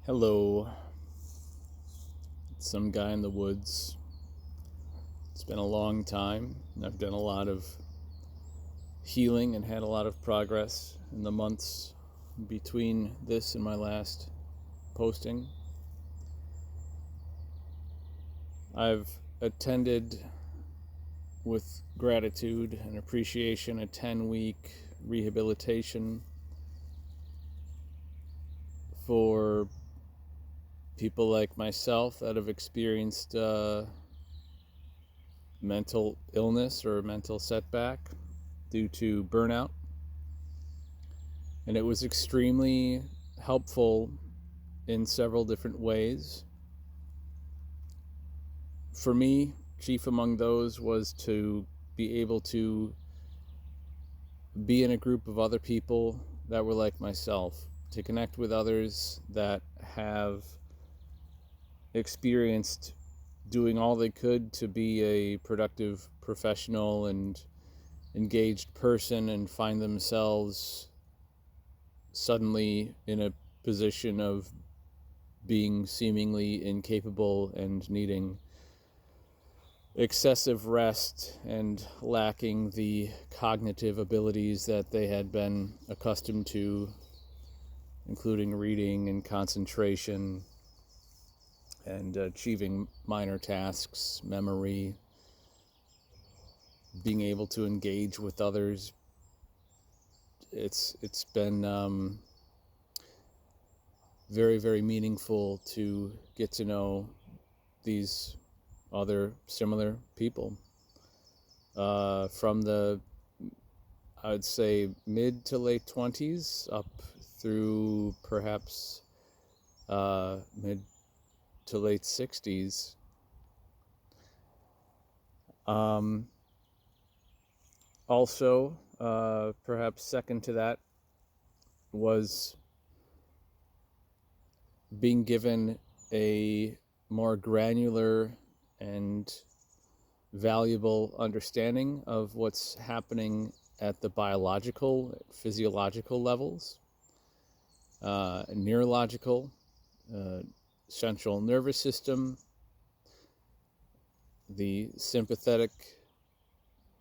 Hello, it's some guy in the woods. It's been a long time, and I've done a lot of healing and had a lot of progress in the months between this and my last posting. I've attended with gratitude and appreciation a 10-week rehabilitation for people like myself that have experienced mental illness or mental setback due to burnout. And it was extremely helpful in several different ways. For me, chief among those was to be able to be in a group of other people that were like myself, to connect with others that have experienced doing all they could to be a productive professional and engaged person and find themselves suddenly in a position of being seemingly incapable and needing excessive rest and lacking the cognitive abilities that they had been accustomed to, including reading and concentration and achieving minor tasks, memory, being able to engage with others. It's been very, very meaningful to get to know these other similar people from the, I would say, mid to late 20s up through perhaps mid to late 60s. Also, perhaps second to that was being given a more granular and valuable understanding of what's happening at the biological, physiological levels, neurological, central nervous system, the sympathetic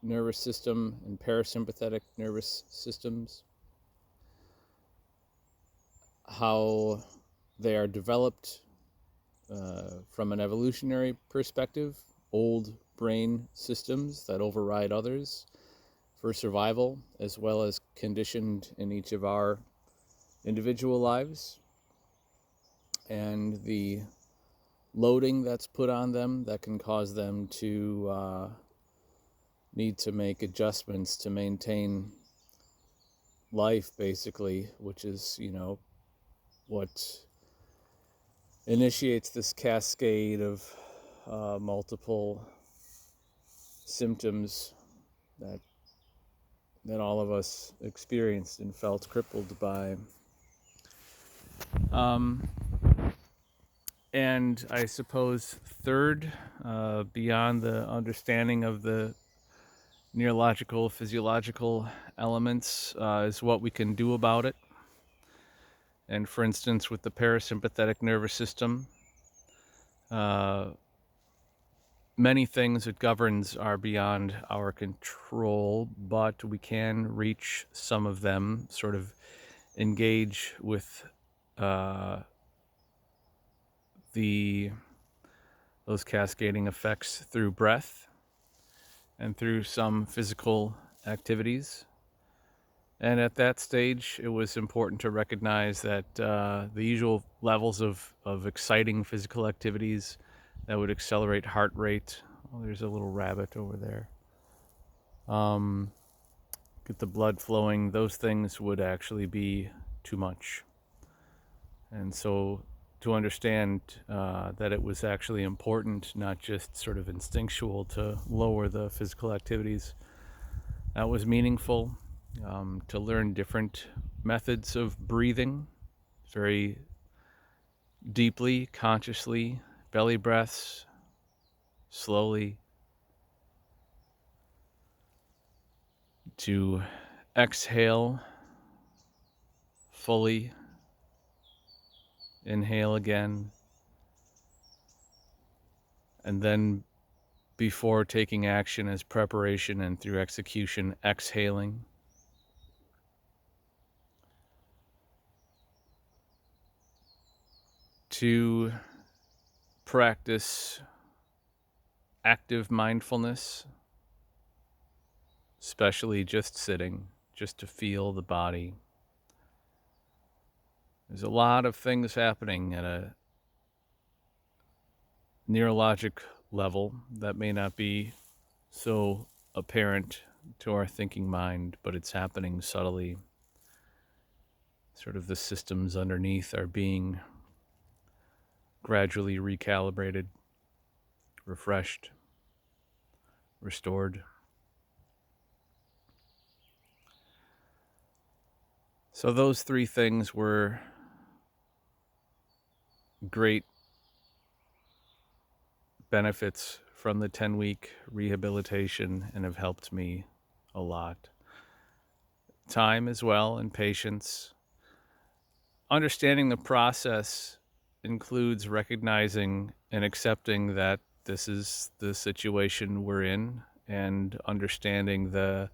nervous system and parasympathetic nervous systems, how they are developed from an evolutionary perspective, old brain systems that override others for survival, as well as conditioned in each of our individual lives, and the loading that's put on them that can cause them to need to make adjustments to maintain life, basically, which is, what initiates this cascade of multiple symptoms that all of us experienced and felt crippled by. And I suppose third, beyond the understanding of the neurological, physiological elements, is what we can do about it. And for instance, with the parasympathetic nervous system, many things it governs are beyond our control, but we can reach some of them, sort of engage with those cascading effects through breath and through some physical activities. And at that stage, it was important to recognize that the usual levels of exciting physical activities that would accelerate heart rate. Oh, there's a little rabbit over there. Get the blood flowing. Those things would actually be too much. And so to understand that it was actually important, not just sort of instinctual, to lower the physical activities, that was meaningful. To learn different methods of breathing, very deeply, consciously, belly breaths, slowly, to exhale fully inhale again, and then before taking action as preparation and through execution, exhaling. To practice active mindfulness, especially just sitting, just to feel the body. There's a lot of things happening at a neurologic level that may not be so apparent to our thinking mind, but it's happening subtly. Sort of the systems underneath are being gradually recalibrated, refreshed, restored. So those three things were great benefits from the 10-week rehabilitation and have helped me a lot. Time as well and patience. Understanding the process includes recognizing and accepting that this is the situation we're in, and understanding the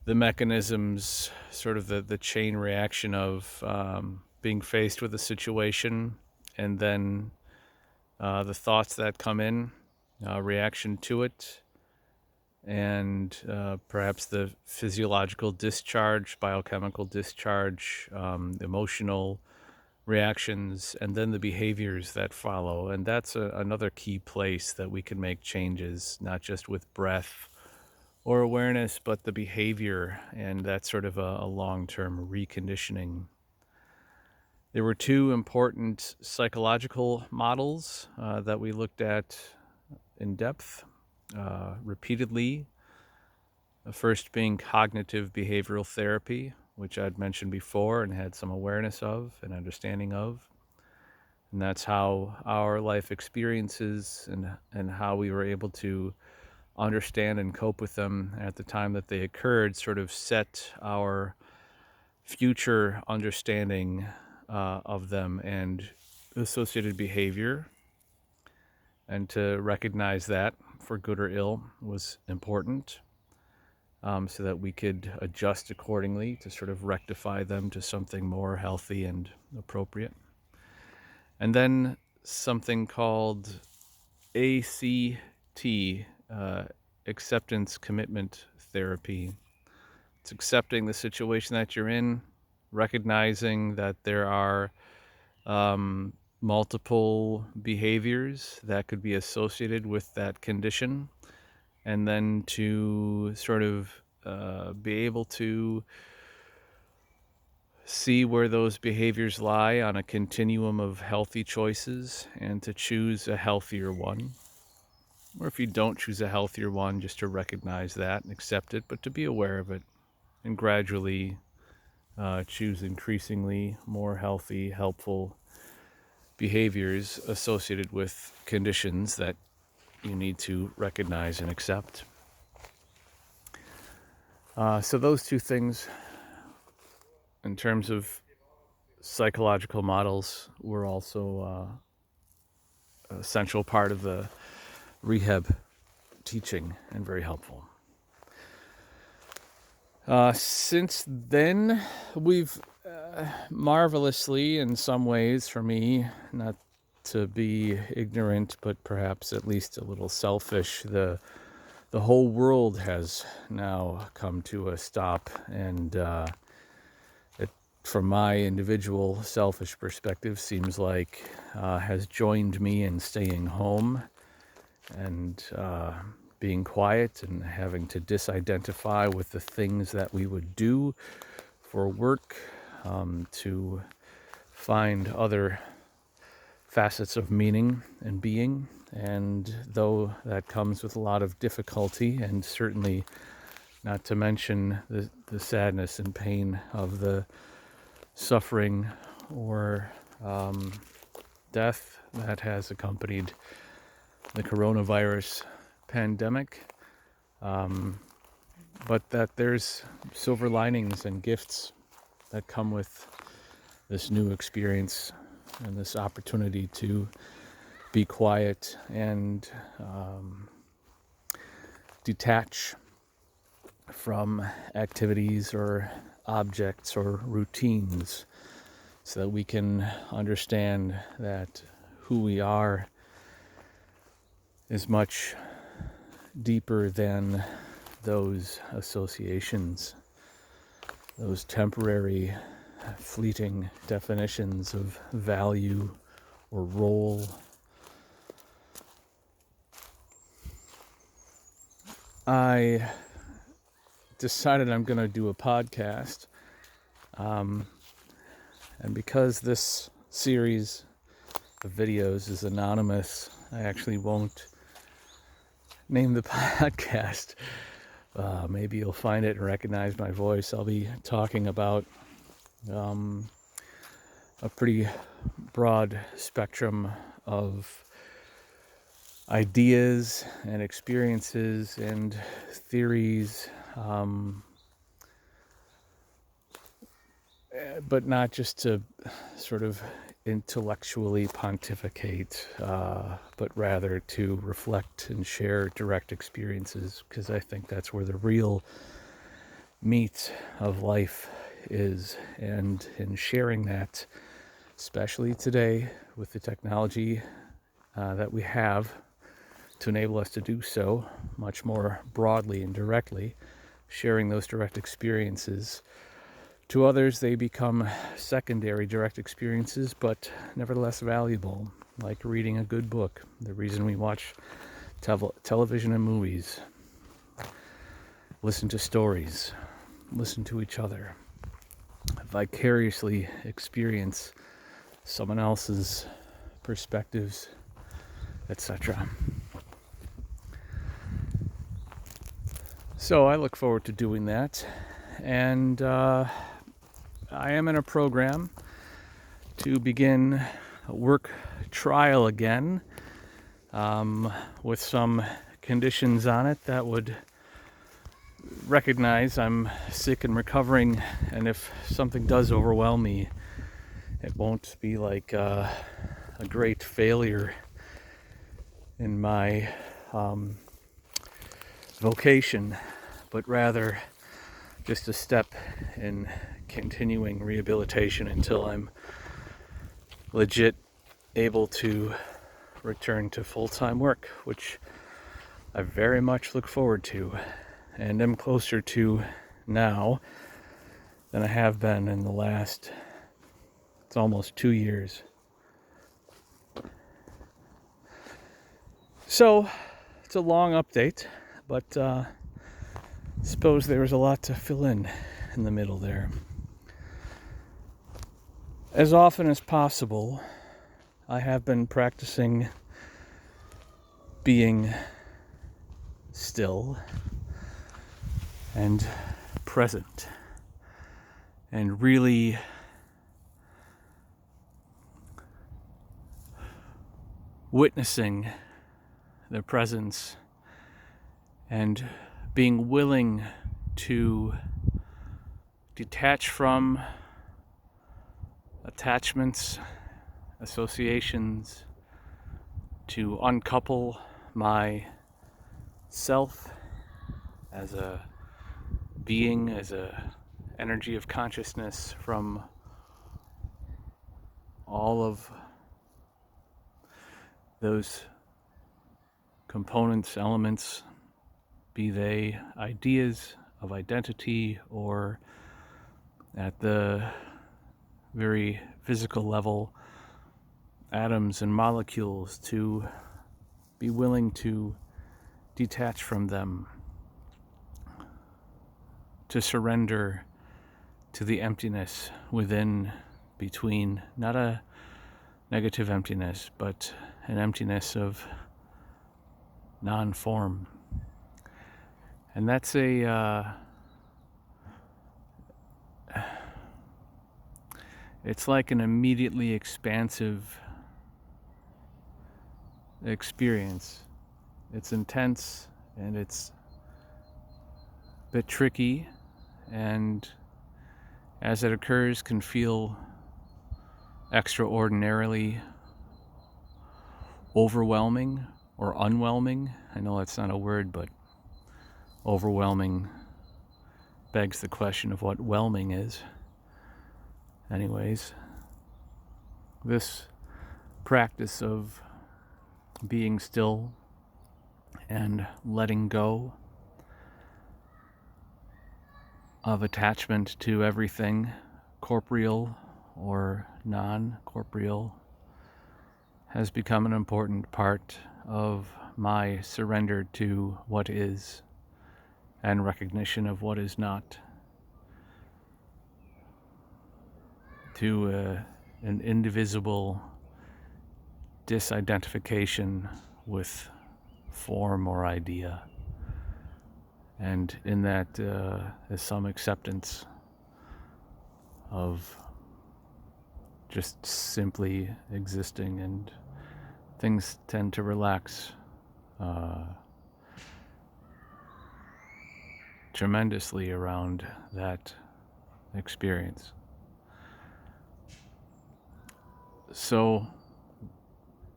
mechanisms, sort of the chain reaction of being faced with a situation, and then the thoughts that come in, reaction to it, and perhaps the physiological discharge, biochemical discharge, emotional reactions, and then the behaviors that follow. And that's another key place that we can make changes, not just with breath or awareness, but the behavior, and that's sort of a long-term reconditioning. There were two important psychological models that we looked at in depth, repeatedly. The first being cognitive behavioral therapy, which I'd mentioned before and had some awareness of and understanding of. And that's how our life experiences and how we were able to understand and cope with them at the time that they occurred sort of set our future understanding of them and associated behavior. And to recognize that, for good or ill, was important, so that we could adjust accordingly to sort of rectify them to something more healthy and appropriate. And then something called ACT, acceptance commitment therapy. It's accepting the situation that you're in, recognizing that there are multiple behaviors that could be associated with that condition, and then to sort of be able to see where those behaviors lie on a continuum of healthy choices and to choose a healthier one. Or if you don't choose a healthier one, just to recognize that and accept it, but to be aware of it and gradually choose increasingly more healthy, helpful behaviors associated with conditions that you need to recognize and accept. So those two things, in terms of psychological models, were also an essential part of the rehab teaching and very helpful. Since then, we've marvelously, in some ways, for me, not to be ignorant, but perhaps at least a little selfish, the whole world has now come to a stop, and it, from my individual selfish perspective, seems like has joined me in staying home and being quiet and having to disidentify with the things that we would do for work, to find other facets of meaning and being. And though that comes with a lot of difficulty, and certainly not to mention the sadness and pain of the suffering or death that has accompanied the coronavirus pandemic, but that there's silver linings and gifts that come with this new experience and this opportunity to be quiet and detach from activities or objects or routines, so that we can understand that who we are is much deeper than those associations, those temporary, fleeting definitions of value or role. I decided I'm going to do a podcast, and because this series of videos is anonymous, I actually won't name the podcast. Maybe you'll find it and recognize my voice. I'll be talking about a pretty broad spectrum of ideas and experiences and theories, but not just to sort of intellectually pontificate, but rather to reflect and share direct experiences, because I think that's where the real meat of life is. And in sharing that, especially today with the technology that we have to enable us to do so much more broadly and directly, sharing those direct experiences. To others, they become secondary direct experiences, but nevertheless valuable, like reading a good book, the reason we watch television and movies, listen to stories, listen to each other, vicariously experience someone else's perspectives, etc. So I look forward to doing that, and I am in a program to begin a work trial again, with some conditions on it that would recognize I'm sick and recovering, and if something does overwhelm me, it won't be like a great failure in my vocation, but rather just a step in continuing rehabilitation until I'm legit able to return to full-time work, which I very much look forward to and am closer to now than I have been in the last, it's almost 2 years. So it's a long update, but I suppose there was a lot to fill in the middle there. As often as possible, I have been practicing being still and present, and really witnessing the presence and being willing to detach from attachments, associations, to uncouple my self as a being, as a energy of consciousness, from all of those components, elements, be they ideas of identity or at the very physical level, atoms and molecules, to be willing to detach from them, to surrender to the emptiness within, between, not a negative emptiness, but an emptiness of non-form. And that's it's like an immediately expansive experience. It's intense and it's a bit tricky, and as it occurs can feel extraordinarily overwhelming or unwhelming. I know that's not a word, but overwhelming begs the question of what whelming is. Anyways, this practice of being still and letting go of attachment to everything, corporeal or non-corporeal, has become an important part of my surrender to what is and recognition of what is not, to an indivisible disidentification with form or idea. And in that is some acceptance of just simply existing, and things tend to relax tremendously around that experience. So,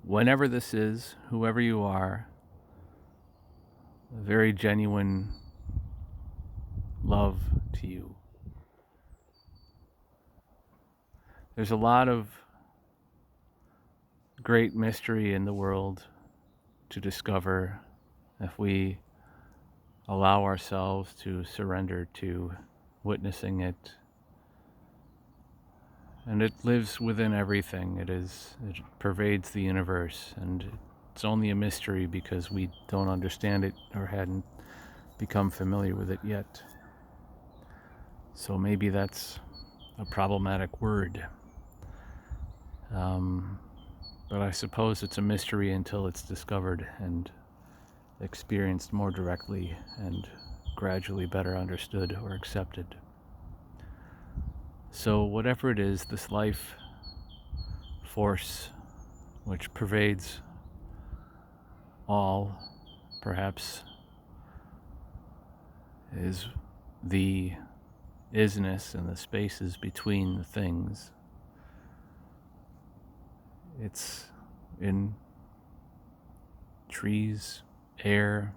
whenever this is, whoever you are, a very genuine love to you. There's a lot of great mystery in the world to discover if we allow ourselves to surrender to witnessing it. And it lives within everything. It pervades the universe, and it's only a mystery because we don't understand it or hadn't become familiar with it yet. So maybe that's a problematic word. But I suppose it's a mystery until it's discovered and experienced more directly and gradually better understood or accepted. So whatever it is, this life force which pervades all, perhaps, is the isness and the spaces between the things. It's in trees, air,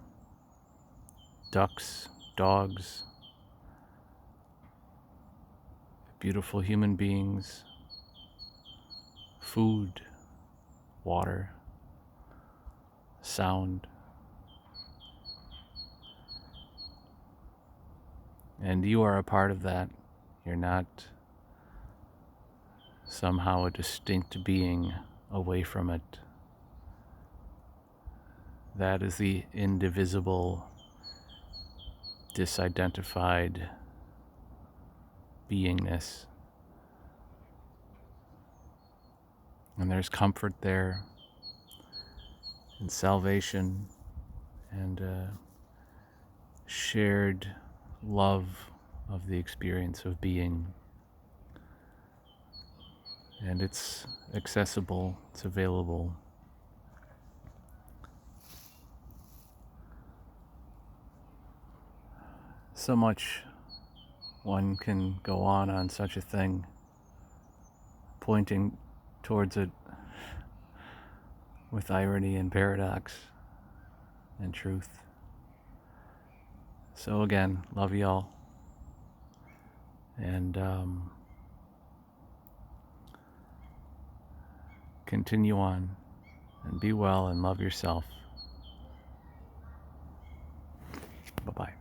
ducks, dogs, beautiful human beings, food, water, sound. And you are a part of that. You're not somehow a distinct being away from it. That is the indivisible, disidentified beingness. And there's comfort there, and salvation, and shared love of the experience of being. And it's accessible, it's available. So much one can go on such a thing, pointing towards it with irony and paradox and truth. So again, love y'all. And continue on and be well and love yourself. Bye-bye.